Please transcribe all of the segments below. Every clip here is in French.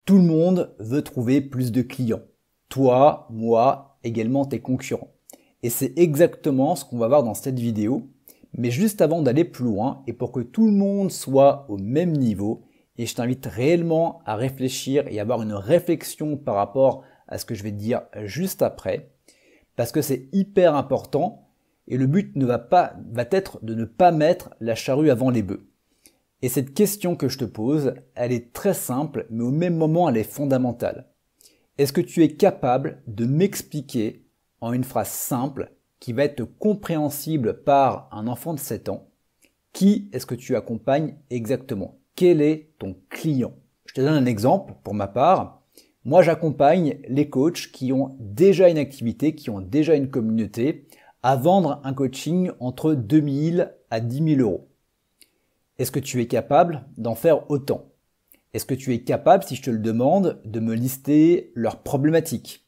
Tout le monde veut trouver plus de clients. Toi, moi, également tes concurrents. Et c'est exactement ce qu'on va voir dans cette vidéo. Mais juste avant d'aller plus loin, et pour que tout le monde soit au même niveau, et je t'invite réellement à réfléchir et à avoir une réflexion par rapport à ce que je vais te dire juste après, parce que c'est hyper important, et le but va être de ne pas mettre la charrue avant les bœufs. Et cette question que je te pose, elle est très simple, mais au même moment, elle est fondamentale. Est-ce que tu es capable de m'expliquer en une phrase simple qui va être compréhensible par un enfant de 7 ans, qui est-ce que tu accompagnes exactement? Quel est ton client? Je te donne un exemple pour ma part. Moi, j'accompagne les coachs qui ont déjà une activité, qui ont déjà une communauté, à vendre un coaching entre 2 000 à 10 000 euros. Est-ce que tu es capable d'en faire autant? Est-ce que tu es capable, si je te le demande, de me lister leurs problématiques?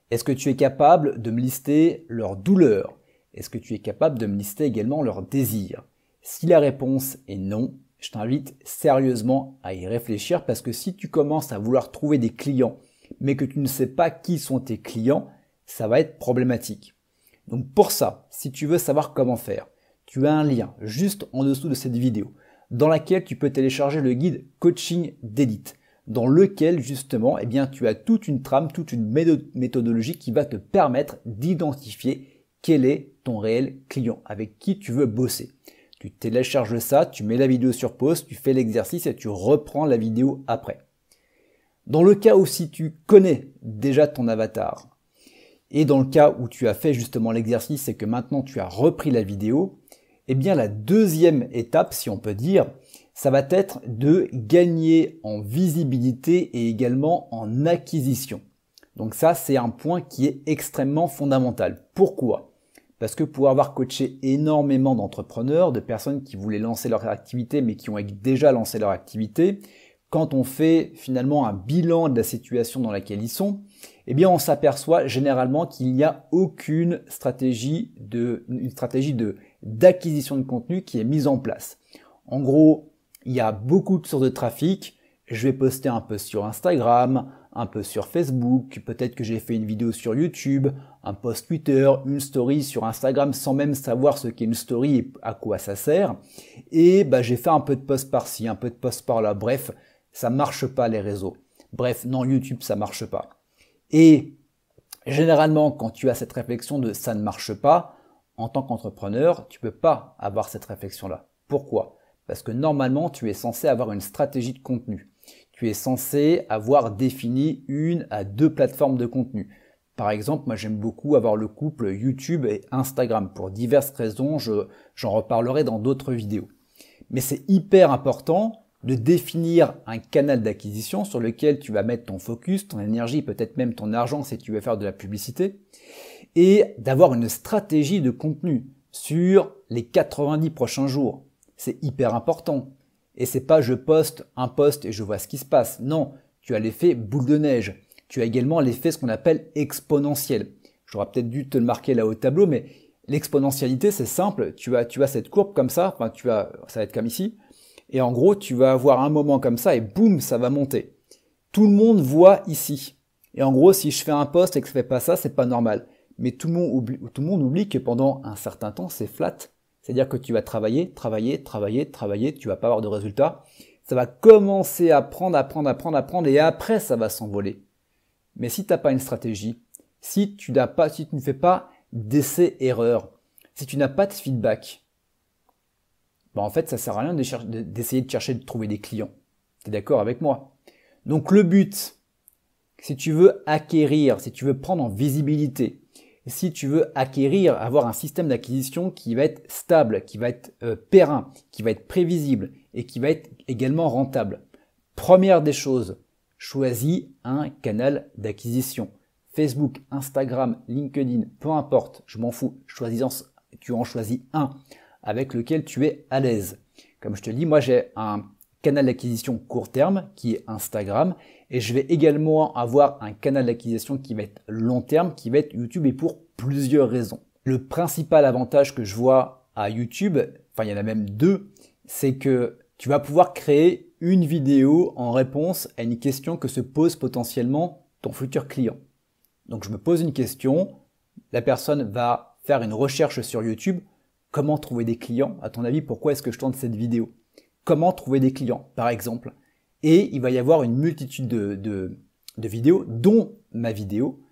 Est-ce que tu es capable de me lister leurs douleurs? Est-ce que tu es capable de me lister également leurs désirs? Si la réponse est non, je t'invite sérieusement à y réfléchir parce que si tu commences à vouloir trouver des clients, mais que tu ne sais pas qui sont tes clients, ça va être problématique. Donc pour ça, si tu veux savoir comment faire, tu as un lien juste en dessous de cette vidéo dans laquelle tu peux télécharger le guide Coaching d'élite, dans lequel justement tu as toute une trame, toute une méthodologie qui va te permettre d'identifier quel est ton réel client, avec qui tu veux bosser. Tu télécharges ça, tu mets la vidéo sur pause, tu fais l'exercice et tu reprends la vidéo après. Dans le cas où si tu connais déjà ton avatar, et dans le cas où tu as fait justement l'exercice et que maintenant tu as repris la vidéo, eh bien la deuxième étape, si on peut dire, ça va être de gagner en visibilité et également en acquisition. Donc ça, c'est un point qui est extrêmement fondamental. Pourquoi? Parce que pour avoir coaché énormément d'entrepreneurs, de personnes qui voulaient lancer leur activité mais qui ont déjà lancé leur activité, quand on fait finalement un bilan de la situation dans laquelle ils sont, eh bien on s'aperçoit généralement qu'il n'y a aucune stratégie d'acquisition de contenu qui est mise en place. En gros, il y a beaucoup de sources de trafic. Je vais poster un peu sur Instagram, un peu sur Facebook, peut-être que j'ai fait une vidéo sur YouTube, un post Twitter, une story sur Instagram sans même savoir ce qu'est une story et à quoi ça sert. Et j'ai fait un peu de post par-ci, un peu de post par-là. Bref, ça marche pas les réseaux. Bref, non, YouTube, ça marche pas. Et généralement, quand tu as cette réflexion de ça ne marche pas, en tant qu'entrepreneur, tu peux pas avoir cette réflexion-là. Pourquoi? Parce que normalement, tu es censé avoir une stratégie de contenu. Tu es censé avoir défini 1 à 2 plateformes de contenu. Par exemple, moi j'aime beaucoup avoir le couple YouTube et Instagram. Pour diverses raisons, j'en reparlerai dans d'autres vidéos. Mais c'est hyper important de définir un canal d'acquisition sur lequel tu vas mettre ton focus, ton énergie, peut-être même ton argent si tu veux faire de la publicité, et d'avoir une stratégie de contenu sur les 90 prochains jours. C'est hyper important. Et c'est pas je poste un post et je vois ce qui se passe. Non, tu as l'effet boule de neige. Tu as également l'effet ce qu'on appelle exponentiel. J'aurais peut-être dû te le marquer là au tableau, mais l'exponentialité c'est simple. Tu as cette courbe comme ça, ça va être comme ici. Et en gros, tu vas avoir un moment comme ça et boum, ça va monter. Tout le monde voit ici. Et en gros, si je fais un post et que je fais pas ça, c'est pas normal. Mais tout le monde oublie que pendant un certain temps, c'est flat. C'est-à-dire que tu vas travailler, tu vas pas avoir de résultats. Ça va commencer à prendre, et après, ça va s'envoler. Mais si tu n'as pas une stratégie, si tu ne fais pas d'essais-erreurs, si tu n'as pas de feedback, en fait, ça sert à rien d'essayer de chercher de trouver des clients. Tu es d'accord avec moi? Donc le but, si tu veux acquérir, si tu veux prendre en visibilité, si tu veux avoir un système d'acquisition qui va être stable, qui va être périn, qui va être prévisible et qui va être également rentable. Première des choses, choisis un canal d'acquisition. Facebook, Instagram, LinkedIn, peu importe, je m'en fous, tu en choisis un avec lequel tu es à l'aise. Comme je te dis, moi j'ai un canal d'acquisition court terme qui est Instagram et je vais également avoir un canal d'acquisition qui va être long terme, qui va être YouTube et pour plusieurs raisons. Le principal avantage que je vois à YouTube, il y en a même 2, c'est que Tu vas pouvoir créer une vidéo en réponse à une question que se pose potentiellement ton futur client. Donc je me pose une question, la personne va faire une recherche sur YouTube. Comment trouver des clients? À ton avis, pourquoi est-ce que je tourne cette vidéo? Comment trouver des clients, par exemple? Et il va y avoir une multitude de vidéos, dont ma vidéo.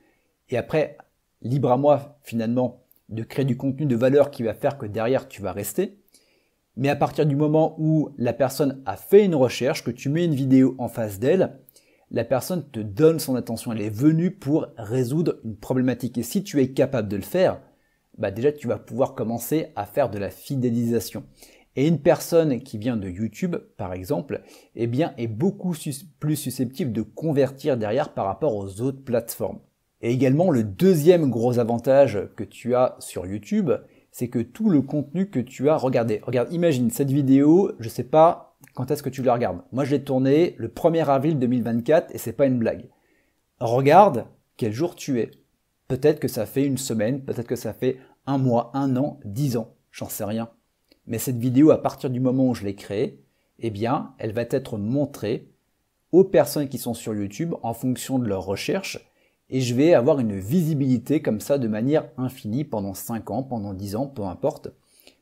Et après, libre à moi, finalement, de créer du contenu de valeur qui va faire que derrière, tu vas rester. Mais à partir du moment où la personne a fait une recherche, que tu mets une vidéo en face d'elle, la personne te donne son attention. Elle est venue pour résoudre une problématique. Et si tu es capable de le faire, déjà tu vas pouvoir commencer à faire de la fidélisation. Et une personne qui vient de YouTube, par exemple, est beaucoup plus susceptible de convertir derrière par rapport aux autres plateformes. Et également, le deuxième gros avantage que tu as sur YouTube, c'est que tout le contenu que tu as regardé. Regarde, imagine cette vidéo, je sais pas quand est-ce que tu la regardes. Moi, je l'ai tournée le 1er avril 2024 et c'est pas une blague. Regarde quel jour tu es. Peut-être que ça fait une semaine, peut-être que ça fait un mois, un an, 10 ans, j'en sais rien. Mais cette vidéo, à partir du moment où je l'ai créée, elle va être montrée aux personnes qui sont sur YouTube en fonction de leur recherche. Et je vais avoir une visibilité comme ça de manière infinie pendant 5 ans, pendant 10 ans, peu importe.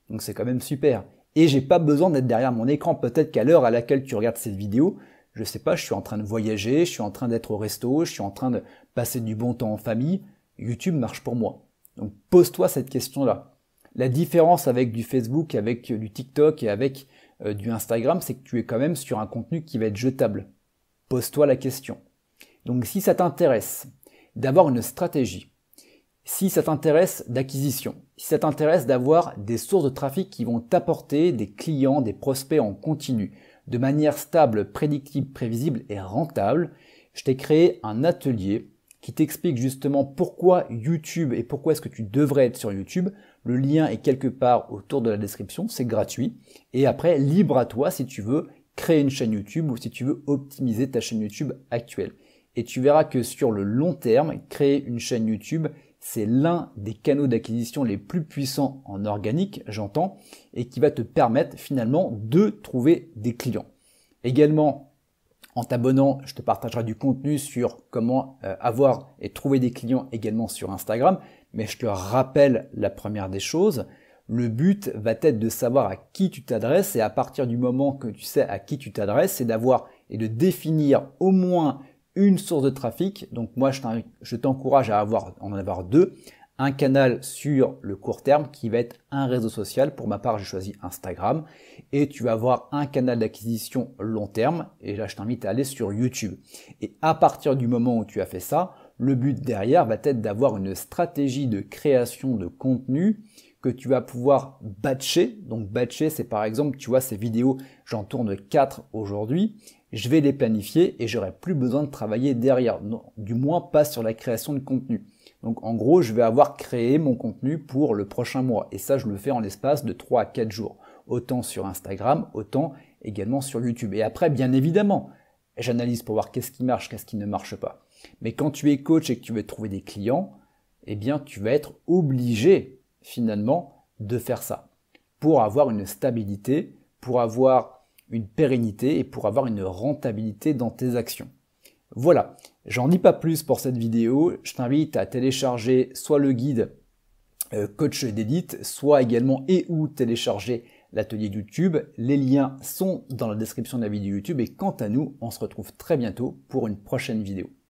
Donc c'est quand même super. Et j'ai pas besoin d'être derrière mon écran. Peut-être qu'à l'heure à laquelle tu regardes cette vidéo, je sais pas, je suis en train de voyager, je suis en train d'être au resto, je suis en train de passer du bon temps en famille. YouTube marche pour moi. Donc pose-toi cette question-là. La différence avec du Facebook, avec du TikTok et avec du Instagram, c'est que tu es quand même sur un contenu qui va être jetable. Pose-toi la question. Donc si ça t'intéresse d'avoir une stratégie, si ça t'intéresse d'acquisition, si ça t'intéresse d'avoir des sources de trafic qui vont t'apporter des clients, des prospects en continu, de manière stable, prédictible, prévisible et rentable, je t'ai créé un atelier qui t'explique justement pourquoi YouTube et pourquoi est-ce que tu devrais être sur YouTube. Le lien est quelque part autour de la description, c'est gratuit. Et après, libre à toi si tu veux créer une chaîne YouTube ou si tu veux optimiser ta chaîne YouTube actuelle. Et tu verras que sur le long terme, créer une chaîne YouTube, c'est l'un des canaux d'acquisition les plus puissants en organique, j'entends, et qui va te permettre finalement de trouver des clients. Également, en t'abonnant, je te partagerai du contenu sur comment avoir et trouver des clients également sur Instagram. Mais je te rappelle la première des choses, le but va être de savoir à qui tu t'adresses et à partir du moment que tu sais à qui tu t'adresses, c'est d'avoir et de définir au moins une source de trafic. Donc moi, je t'encourage à en avoir deux. Un canal sur le court terme qui va être un réseau social. Pour ma part, j'ai choisi Instagram. Et tu vas avoir un canal d'acquisition long terme. Et là, je t'invite à aller sur YouTube. Et à partir du moment où tu as fait ça, le but derrière va être d'avoir une stratégie de création de contenu que tu vas pouvoir batcher. Donc batcher, c'est par exemple, tu vois, ces vidéos, j'en tourne 4 aujourd'hui. Je vais les planifier et j'aurai plus besoin de travailler derrière. Non, du moins pas sur la création de contenu. Donc en gros, je vais avoir créé mon contenu pour le prochain mois. Et ça, je le fais en l'espace de 3 à 4 jours. Autant sur Instagram, autant également sur YouTube. Et après, bien évidemment, j'analyse pour voir qu'est-ce qui marche, qu'est-ce qui ne marche pas. Mais quand tu es coach et que tu veux trouver des clients, tu vas être obligé finalement de faire ça pour avoir une stabilité, pour avoir une pérennité et pour avoir une rentabilité dans tes actions. Voilà, j'en dis pas plus pour cette vidéo. Je t'invite à télécharger soit le guide coach d'élite, soit également ou télécharger l'atelier YouTube. Les liens sont dans la description de la vidéo YouTube et quant à nous, on se retrouve très bientôt pour une prochaine vidéo.